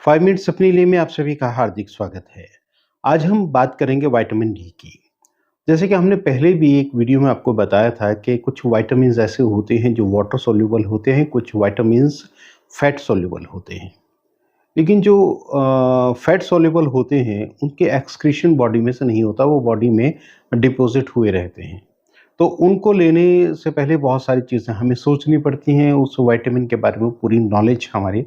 5 minutes अपने लिए में आप सभी का हार्दिक स्वागत है। आज हम बात करेंगे विटामिन डी की। जैसे कि हमने पहले भी एक वीडियो में आपको बताया था कि कुछ विटामिन्स ऐसे होते हैं जो वाटर सॉल्युबल होते हैं, कुछ विटामिन्स फैट सॉल्युबल होते हैं। लेकिन जो फैट सॉल्युबल होते हैं, उनके एक्सक्रीशन बॉडी में से नहीं होता, वो बॉडी में डिपॉज़िट हुए रहते हैं। तो उनको लेने से पहले बहुत सारी चीज़ें हमें सोचनी पड़ती हैं, उस विटामिन के बारे में पूरी नॉलेज हमारे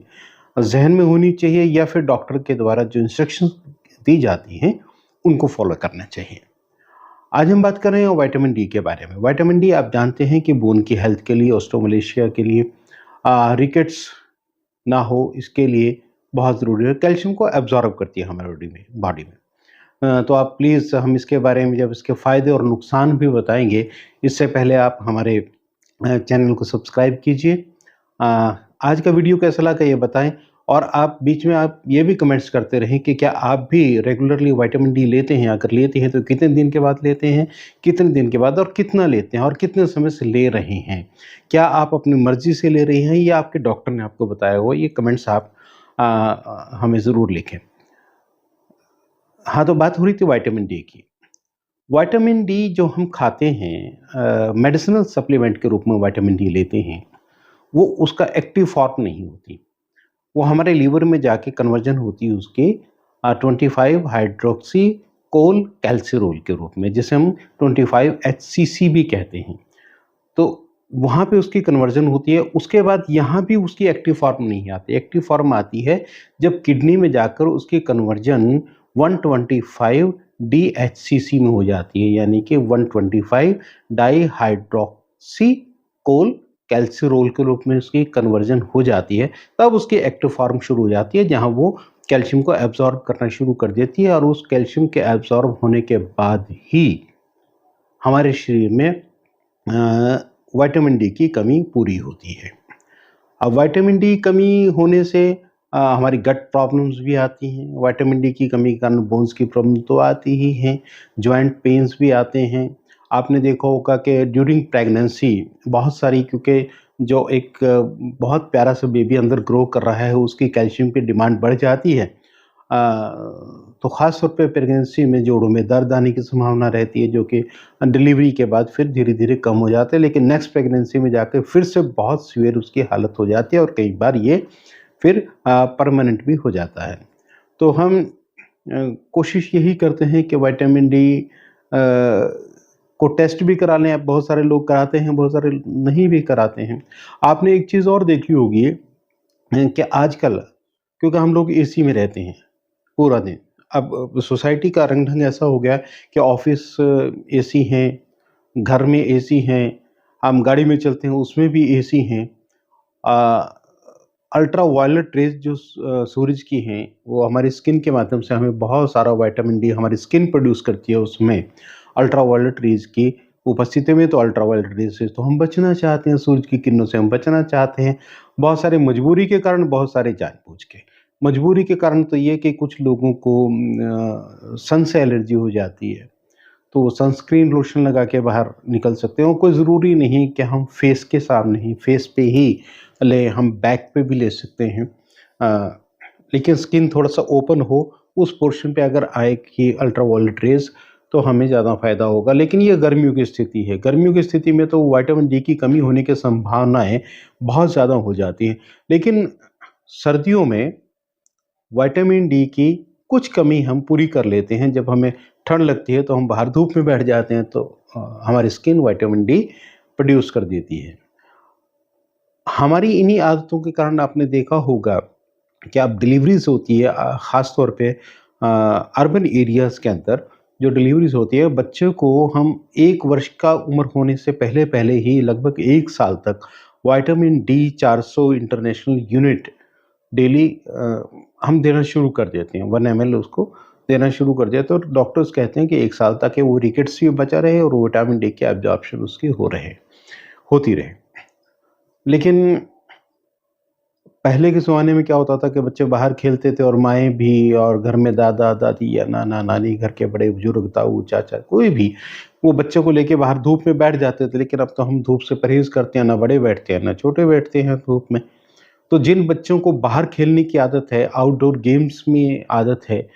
ज़हन में होनी चाहिए या फिर डॉक्टर के द्वारा जो इंस्ट्रक्शंस दी जाती हैं, उनको फ़ॉलो करना चाहिए। आज हम बात कर रहे हैं विटामिन डी के बारे में। विटामिन डी आप जानते हैं कि बोन की हेल्थ के लिए, ऑस्टियोमलेशिया के लिए, रिकेट्स ना हो इसके लिए बहुत ज़रूरी है। कैल्शियम को एब्ज़ॉर्ब करती है हमारे बॉडी में। तो आप प्लीज़ हम इसके बारे में जब इसके फ़ायदे और नुकसान भी बताएँगे, इससे पहले आप हमारे चैनल को सब्सक्राइब कीजिए। अ, आज का वीडियो कैसा लगा ये बताएँ और आप बीच में आप ये भी कमेंट्स करते रहें कि क्या आप भी रेगुलरली विटामिन डी लेते हैं? अगर लेते हैं तो कितने दिन के बाद लेते हैं? कितने दिन के बाद और कितना लेते हैं और कितने समय से ले रहे हैं? क्या आप अपनी मर्ज़ी से ले रहे हैं या आपके डॉक्टर ने आपको बताया हो? ये कमेंट्स आप हमें ज़रूर लिखें। हाँ, तो बात हो रही थी विटामिन डी की। विटामिन डी जो हम खाते हैं मेडिसिनल सप्लीमेंट के रूप में विटामिन डी लेते हैं, वो उसका एक्टिव फॉर्म नहीं होती। वो हमारे लीवर में जाके कन्वर्जन होती है उसकी 25 हाइड्रोक्सी कोल कैल्सिरोल के रूप में, जिसे हम 25 एचसीसी भी कहते हैं। तो वहाँ पे उसकी कन्वर्जन होती है, उसके बाद यहाँ भी उसकी एक्टिव फॉर्म नहीं आती। एक्टिव फॉर्म आती है जब किडनी में जाकर उसकी कन्वर्जन 125 डीएचसीसी में हो जाती है, यानी कि 125 डाईहाइड्रोक्सी कोल कैल्सिरोल के रूप में उसकी कन्वर्जन हो जाती है। तब उसकी एक्टिव फॉर्म शुरू हो जाती है, जहाँ वो कैल्शियम को एब्ज़ॉर्ब करना शुरू कर देती है और उस कैल्शियम के एब्ज़ॉर्ब होने के बाद ही हमारे शरीर में विटामिन डी की कमी पूरी होती है। अब विटामिन डी कमी होने से हमारी गट प्रॉब्लम्स भी आती हैं। विटामिन डी की कमी के कारण बोन्स की प्रॉब्लम तो आती ही हैं, जॉइंट पेन्स भी आते हैं। आपने देखा होगा कि ड्यूरिंग प्रेगनेंसी बहुत सारी, क्योंकि जो एक बहुत प्यारा सा बेबी अंदर ग्रो कर रहा है, उसकी कैल्शियम की डिमांड बढ़ जाती है। अ, तो ख़ास तौर पे प्रेगनेंसी में जोड़ों में दर्द आने की संभावना रहती है, जो कि डिलीवरी के बाद फिर धीरे-धीरे कम हो जाते हैं, लेकिन नेक्स्ट प्रेगनेंसी में जाके फिर से बहुत सीवियर उसकी हालत हो जाती है और कई बार ये फिर परमानेंट भी हो जाता है। तो हम कोशिश यही करते हैं कि विटामिन डी को टेस्ट भी करा लें। अब बहुत सारे लोग कराते हैं, बहुत सारे नहीं भी कराते हैं। आपने एक चीज़ और देखी होगी कि आजकल, क्योंकि हम लोग एसी में रहते हैं पूरा दिन। अब सोसाइटी का रंग-ढंग ऐसा हो गया है कि ऑफ़िस एसी हैं, घर में एसी हैं, हम गाड़ी में चलते हैं उसमें भी एसी हैं। अ, अल्ट्रा वायलेट रेज़ जो सूरज की हैं, वो हमारी स्किन के माध्यम से हमें बहुत सारा विटामिन डी हमारी स्किन प्रोड्यूस करती है उसमें। अल्ट्रा वायलेट रेज़ की उपस्थिति में तो अल्ट्रा वायलेट रेज़ से तो हम बचना चाहते हैं, सूरज की किरणों से हम बचना चाहते हैं। बहुत सारे मजबूरी के कारण, बहुत सारे जानबूझ के। मजबूरी के कारण तो ये कि कुछ लोगों को सन से एलर्जी हो जाती है, तो वो सनस्क्रीन लोशन लगा के बाहर निकल सकते हैं और कोई ज़रूरी नहीं कि हम फेस के सामने ही, फेस पे ही लें, हम बैक पे भी ले सकते हैं। अ, लेकिन स्किन थोड़ा-सा ओपन हो, उस पोर्शन पे अगर आए कि अल्ट्रावायलेट रेज़, तो हमें ज़्यादा फ़ायदा होगा। लेकिन ये गर्मियों की स्थिति है, गर्मियों की स्थिति में तो विटामिन डी की कमी होने की संभावनाएँ बहुत ज़्यादा हो जाती हैं। लेकिन सर्दियों में विटामिन डी की कुछ कमी हम पूरी कर लेते हैं। जब हमें ठंड लगती है तो हम बाहर धूप में बैठ जाते हैं, तो हमारी स्किन विटामिन डी प्रोड्यूस कर देती है। हमारी इन्हीं आदतों के कारण आपने देखा होगा कि अब डिलीवरीज़ होती है, ख़ास तौर पे अर्बन एरियाज़ के अंदर जो डिलीवरीज़ होती है, बच्चे को हम 1 वर्ष का उम्र होने से पहले-पहले ही लगभग 1 साल तक vitamin D 400 international unit daily हम देना शुरू कर देते हैं। 1 एमएल उसको देना शुरू कर देते हैं, तो डॉक्टर्स कहते हैं कि 1 साल तक वो रिकेट्स से बचा रहे और विटामिन डी की एब्ज़ॉर्प्शन उसकी होती रहे। लेकिन पहले के ज़माने में क्या होता था कि बच्चे बाहर खेलते थे और माएँ भी, और घर में दादा-दादी या नाना-नानी, घर के बड़े बुजुर्ग, ताऊ, चाचा, कोई भी, वो बच्चों को लेके बाहर धूप में बैठ जाते थे। लेकिन अब तो हम धूप से परहेज़ करते हैं, ना बड़े बैठते हैं, ना छोटे बैठते हैं धूप में। तो जिन बच्चों को बाहर खेलने की आदत है, आउटडोर गेम्स में आदत है,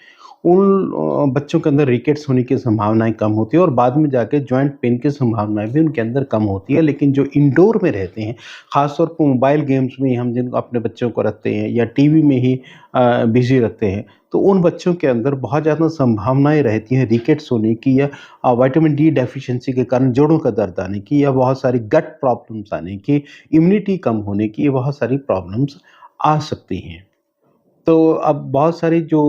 उन बच्चों के अंदर रिकेट्स होने की संभावनाएँ कम होती है और बाद में जाके जॉइंट पेन की संभावनाएँ भी उनके अंदर कम होती है। लेकिन जो इंडोर में रहते हैं, ख़ास तौर पर मोबाइल गेम्स में हम जिन अपने बच्चों को रखते हैं या टीवी में ही बिज़ी रखते हैं, तो उन बच्चों के अंदर बहुत ज़्यादा संभावनाएँ रहती हैं रिकेट्स होने की या विटामिन डी डेफ़िशिएंसी के कारण जोड़ों का दर्द आने की या बहुत सारी गट प्रॉब्लम्स आने की, इम्यूनिटी कम होने की, ये बहुत सारी प्रॉब्लम्स आ सकती हैं। तो अब बहुत सारी जो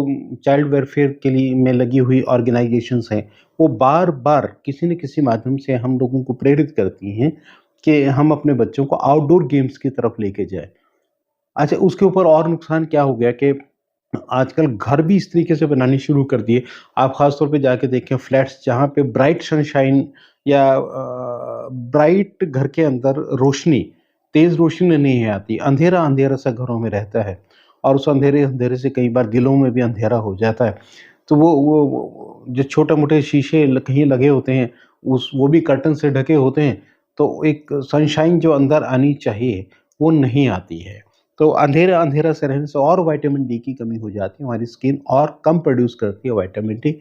चाइल्ड वेलफेयर के लिए में लगी हुई ऑर्गेनाइजेशंस हैं, वो बार-बार किसी न किसी माध्यम से हम लोगों को प्रेरित करती हैं कि हम अपने बच्चों को आउटडोर गेम्स की तरफ लेके जाएँ। अच्छा, उसके ऊपर और नुकसान क्या हो गया कि आजकल घर भी इस तरीके से बनाने शुरू कर दिए। आप ख़ास तौर पे जाके देखें फ्लैट्स जहाँ पे ब्राइट सनशाइन या ब्राइट घर के अंदर रोशनी, तेज़ रोशनी नहीं आती, अंधेरा-अंधेरा सा घरों में रहता है और उस अंधेरे-अंधेरे से कई बार दिलों में भी अंधेरा हो जाता है। तो वो जो छोटे-मोटे शीशे कहीं लगे होते हैं, वो भी कर्टन से ढके होते हैं, तो एक सनशाइन जो अंदर आनी चाहिए, वो नहीं आती है। तो अंधेरा-अंधेरा से रहने से और विटामिन डी की कमी हो जाती है, हमारी स्किन और कम प्रोड्यूस करती है विटामिन डी।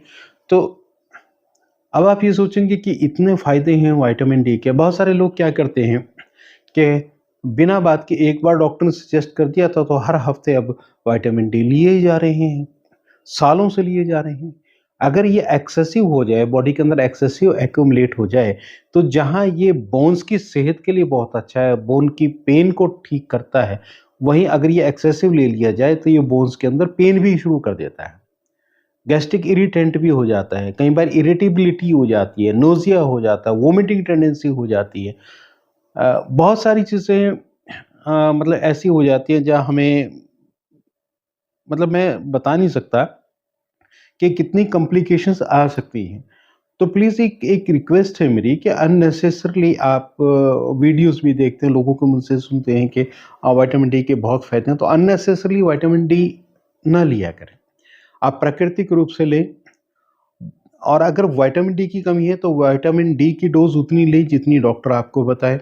तो अब आप ये सोचेंगे कि इतने फ़ायदे हैं विटामिन डी के, बहुत सारे लोग क्या करते हैं कि बिना बात के एक बार डॉक्टर ने सजेस्ट कर दिया था, तो हर हफ़्ते अब विटामिन डी लिए ही जा रहे हैं, सालों से लिए जा रहे हैं। अगर ये एक्सेसिव हो जाए, बॉडी के अंदर एक्सेसिव एक्यूमुलेट हो जाए, तो जहाँ ये बोन्स की सेहत के लिए बहुत अच्छा है, बोन की पेन को ठीक करता है, वहीं अगर ये एक्सेसिव ले लिया जाए, तो ये बोन्स के अंदर पेन भी शुरू कर देता है। गैस्ट्रिक इरिटेंट भी हो जाता है, कई बार इरिटेबिलिटी हो जाती है, नोज़िया हो जाता है, वोमिटिंग टेंडेंसी हो जाती है। बहुत सारी चीज़ें मतलब ऐसी हो जाती हैं जहाँ हमें मतलब मैं बता नहीं सकता कि कितनी कॉम्प्लिकेशंस आ सकती हैं। तो प्लीज़ एक एक रिक्वेस्ट है मेरी कि अननेसेसरीली आप वीडियोज़ भी देखते हैं, लोगों के मुँह से सुनते हैं कि विटामिन डी के बहुत फ़ायदे हैं, तो अननेसेसरीली विटामिन डी ना लिया करें। आप प्राकृतिक रूप से लें और अगर विटामिन डी की कमी है, तो विटामिन डी की डोज़ उतनी लें जितनी डॉक्टर आपको बताए।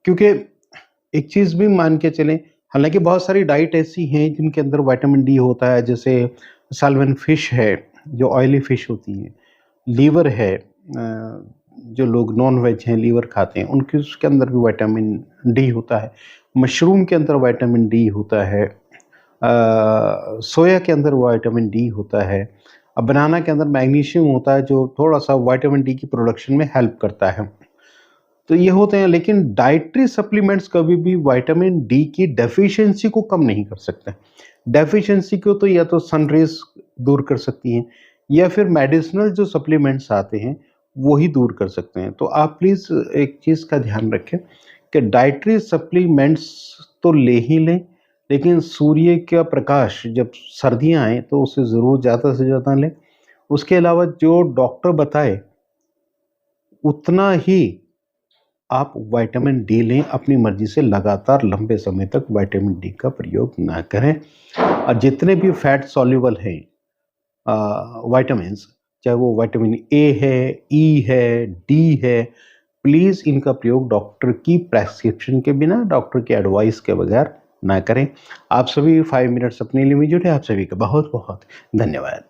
क्योंकि एक चीज़ भी मान के चलें, हालाँकि बहुत सारी डाइट ऐसी हैं जिनके अंदर विटामिन डी होता है, जैसे साल्मन फिश है, जो ऑयली फिश होती है, लीवर है, जो लोग नॉन-वेज हैं, लीवर खाते हैं, उनके उसके अंदर भी विटामिन डी होता है। मशरूम के अंदर विटामिन डी होता है, सोया के अंदर विटामिन डी होता है, बनाना के अंदर मैग्नीशियम होता है, जो थोड़ा-सा विटामिन डी की प्रोडक्शन में हेल्प करता है। तो ये होते हैं, लेकिन डाइटरी सप्लीमेंट्स कभी भी विटामिन डी की डेफिशिएंसी को कम नहीं कर सकते। डेफिशिएंसी को तो या तो सन रेज़ दूर कर सकती हैं या फिर मेडिसिनल जो सप्लीमेंट्स आते हैं, वो ही दूर कर सकते हैं। तो आप प्लीज़ एक चीज़ का ध्यान रखें कि डाइटरी सप्लीमेंट्स तो ले ही लें, लेकिन सूर्य का प्रकाश जब सर्दियाँ आएँ तो उसे ज़रूर ज़्यादा से ज़्यादा लें। उसके अलावा जो डॉक्टर बताए, उतना ही आप विटामिन डी लें, अपनी मर्ज़ी से लगातार लंबे समय तक विटामिन डी का प्रयोग ना करें। और जितने भी फैट सॉल्युबल हैं विटामिन्स, चाहे वो विटामिन ए है, ई है, डी है, प्लीज़ इनका प्रयोग डॉक्टर की प्रेस्क्रिप्शन के बिना, डॉक्टर की एडवाइस के बगैर ना करें। आप सभी 5 मिनट्स अपने लिए जुड़े, आप सभी का बहुत-बहुत धन्यवाद।